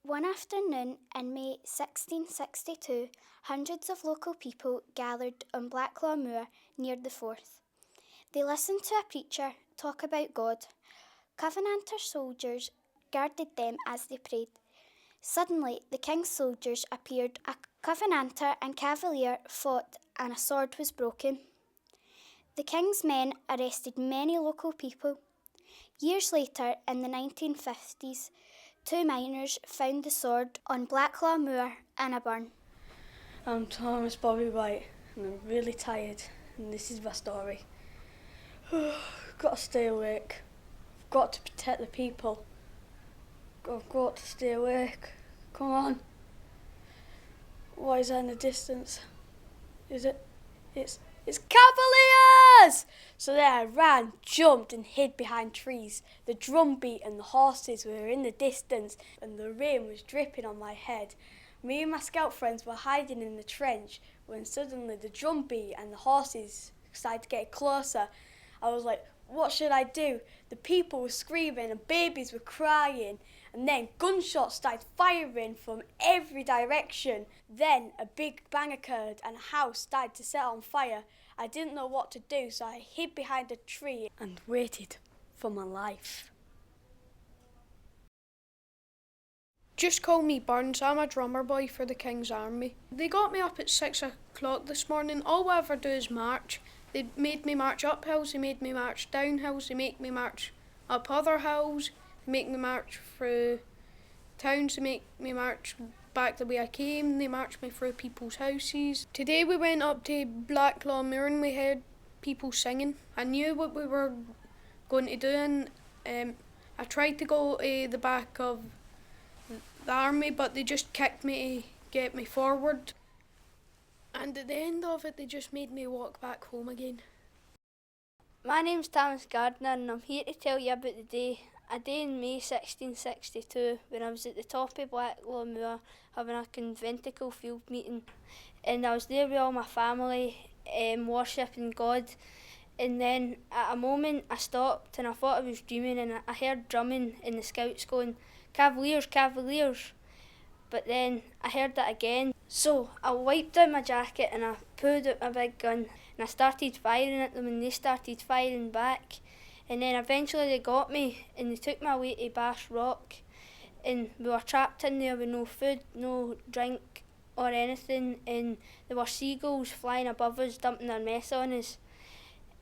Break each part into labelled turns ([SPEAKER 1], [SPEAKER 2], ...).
[SPEAKER 1] One afternoon in May 1662, hundreds of local people gathered on Blacklaw Moor near the Forth. They listened to a preacher talk about God. Covenanter soldiers guarded them as they prayed. Suddenly, the king's soldiers appeared. A Covenanter and Cavalier fought and a sword was broken. The king's men arrested many local people. Years later, in the 1950s, 2 miners found the sword on Blacklaw Moor in a burn.
[SPEAKER 2] I'm Thomas Bobby White and I'm really tired and this is my story. I've got to stay awake. I've got to protect the people. I've got to stay awake. Come on. What is that in the distance? Is it? It's Cavaliers! So there I ran, jumped and hid behind trees. The drum beat and the horses were in the distance and the rain was dripping on my head. Me and my scout friends were hiding in the trench when suddenly the drum beat and the horses started to get closer. I was like, what should I do? The people were screaming and babies were crying. And then gunshots started firing from every direction. Then a big bang occurred and a house started to set on fire. I didn't know what to do, so I hid behind a tree and waited for my life.
[SPEAKER 3] Just call me Burns, I'm a drummer boy for the King's Army. They got me up at 6 o'clock this morning. All I ever do is march. They made me march up hills, they made me march down hills, they make me march up other hills, they make me march through towns, they make me march back the way I came, they march me through people's houses. Today we went up to Blacklaw Moor and we heard people singing. I knew what we were going to do and I tried to go to the back of the army, but they just kicked me to get me forward. And at the end of it, they just made me walk back home again.
[SPEAKER 4] My name's Thomas Gardner and I'm here to tell you about a day in May 1662 when I was at the top of Blacklaw Moor having a conventicle field meeting, and I was there with all my family worshipping God, and then at a moment I stopped and I thought I was dreaming and I heard drumming and the scouts going, "Cavaliers, Cavaliers." But then I heard that again. So I wiped down my jacket and I pulled out my big gun and I started firing at them and they started firing back. And then eventually they got me and they took me away to Bash Rock. And we were trapped in there with no food, no drink or anything. And there were seagulls flying above us, dumping their mess on us.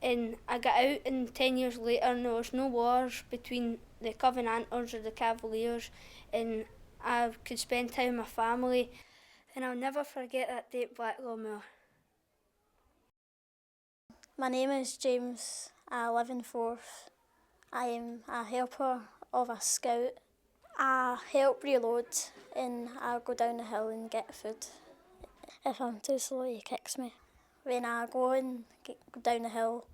[SPEAKER 4] And I got out and 10 years later and there was no wars between the Covenanters or the Cavaliers. And I could spend time with my family, and I'll never forget that day at Blacklaw Moor.
[SPEAKER 5] My name is James. I live in Forth. I am a helper of a scout. I help reload and I go down the hill and get food. If I'm too slow, he kicks me. When I go and go down the hill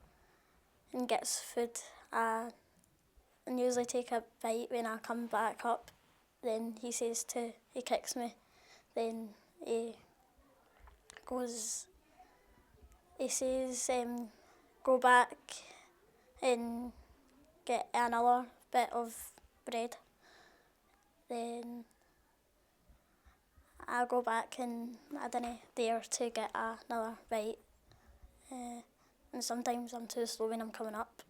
[SPEAKER 5] and get food, I usually take a bite when I come back up. Then he kicks me, then he says, go back and get another bit of bread. Then I go back and I don't dare to get another bite. And sometimes I'm too slow when I'm coming up.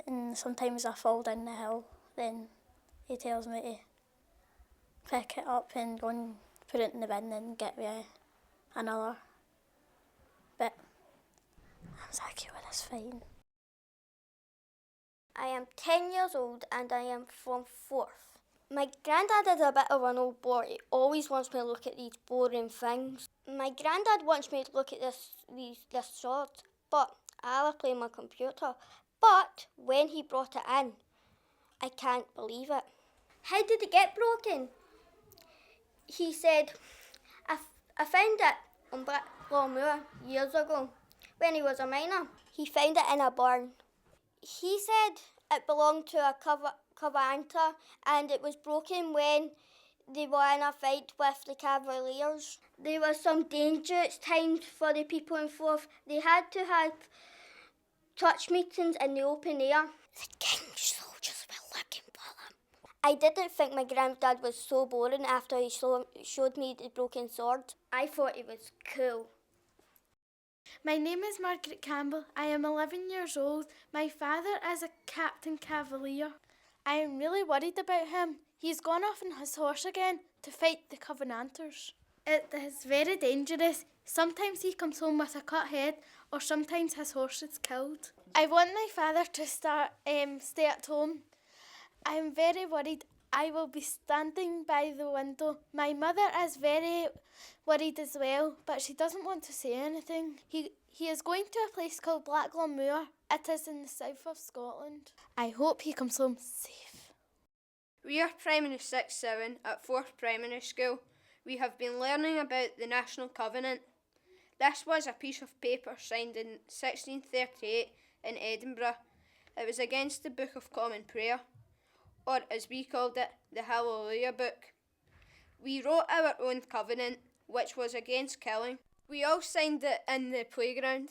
[SPEAKER 5] And sometimes I fall down the hill, then he tells me to pick it up and go and put it in the bin and get me another bit. I'm Zachy with this fine.
[SPEAKER 6] I am 10 years old and I am from Forth. My granddad is a bit of an old bore. He always wants me to look at these boring things. My granddad wants me to look at this sword, but I was playing my computer. But when he brought it in, I can't believe it. How did it get broken? He said, I found it on Blacklaw Moor years ago when he was a miner. He found it in a barn. He said it belonged to a Covenanter and it was broken when they were in a fight with the Cavaliers. There was some dangerous times for the people in Forth. They had to have church meetings in the open air. The king's soldiers were looking for them. I didn't think my granddad was so boring after he showed me the broken sword. I thought he was cool.
[SPEAKER 7] My name is Margaret Campbell. I am 11 years old. My father is a Captain Cavalier. I am really worried about him. He's gone off on his horse again to fight the Covenanters. It is very dangerous. Sometimes he comes home with a cut head, or sometimes his horse is killed. I want my father to stay at home. I am very worried. I will be standing by the window. My mother is very worried as well, but she doesn't want to say anything. He is going to a place called Blacklaw Moor. It is in the south of Scotland. I hope he comes home safe.
[SPEAKER 8] We are Primary 6-7 at 4th Primary School. We have been learning about the National Covenant. This was a piece of paper signed in 1638 in Edinburgh. It was against the Book of Common Prayer, or as we called it, the Hallelujah Book. We wrote our own covenant, which was against killing. We all signed it in the playground.